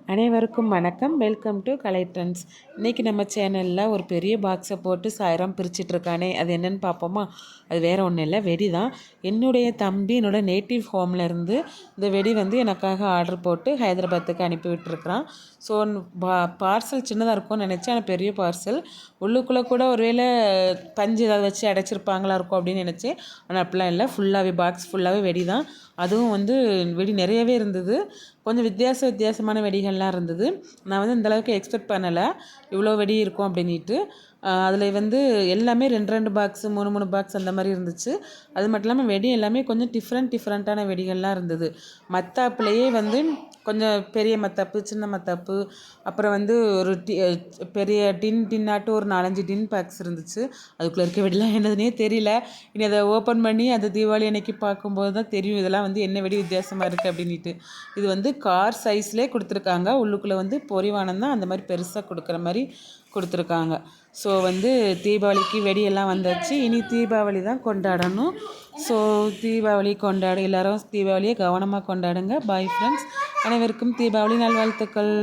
அனைவருக்கும் வணக்கம். Welcome to Kalai trends. இன்றைக்கி நம்ம சேனலில் ஒரு பெரிய பாக்ஸை போட்டு சாயிரம் பிரிச்சிட்ருக்கானே, அது என்னென்னு பார்ப்போமா? அது வேறு ஒன்றும் இல்லை, வெடி தான். என்னுடைய தம்பி என்னோடய நேட்டிவ் ஹோம்லேருந்து இந்த வெடி எனக்காக ஆர்டர் போட்டு ஹைதராபாத்துக்கு அனுப்பி விட்டுருக்குறான். ஸோ பார்சல் சின்னதாக இருக்கும்னு நினச்சேன், ஆனால் பெரிய பார்சல். உள்ளுக்குள்ளே கூட ஒருவேளை பஞ்சு ஏதாவது வச்சு அடைச்சிருப்பாங்களா இருக்கும் அப்படின்னு நினச்சேன். ஆனால் அப்படிலாம் இல்லை, ஃபுல்லாகவே பாக்ஸ் ஃபுல்லாகவே வெடி தான். அதுவும் வெடி நிறையவே இருந்தது. கொஞ்சம் வித்தியாசமான வெடிகள்லாம் இருந்தது. நான் இந்தளவுக்கு எக்ஸ்பெக்ட் பண்ணலை, இவ்வளோ வெடி இருக்கும் அப்படின்ட்டு. அதில் எல்லாமே 2 பாக்ஸு 3 பாக்ஸ் அந்த மாதிரி இருந்துச்சு. அது மட்டும் இல்லாமல் வெடி எல்லாமே கொஞ்சம் டிஃப்ரெண்ட்டான வெடிகள்லாம் இருந்தது. மத்தாப்புலேயே கொஞ்சம் பெரிய மத்தாப்பு, சின்ன மத்தாப்பு, அப்புறம் ஒரு பெரிய டின்னாட்டு ஒரு 4-5 டின் பேக்ஸ் இருந்துச்சு. அதுக்குள்ளே இருக்க வெடிலாம் என்னதுன்னே தெரியல. இனி அதை ஓப்பன் பண்ணி அந்த தீபாவளி அன்னைக்கு பார்க்கும்போது தான் தெரியும் இதெல்லாம் என்ன வெடி வித்தியாசமாக இருக்குது அப்படின்ட்டு. இது கார் சைஸ்லேயே கொடுத்துருக்காங்க. உள்ளுக்குள்ளே பொரிவானம் தான் அந்த மாதிரி பெருசாக கொடுக்குற மாதிரி கொடுத்துருக்காங்க. ஸோ தீபாவளிக்கு வெடியெல்லாம் வந்தாச்சு. இனி தீபாவளி தான் கொண்டாடணும். ஸோ தீபாவளி எல்லோரும் தீபாவளியை கவனமாக கொண்டாடுங்க. பாய் ஃப்ரெண்ட்ஸ், அனைவருக்கும் தீபாவளி நல்வாழ்த்துக்கள்.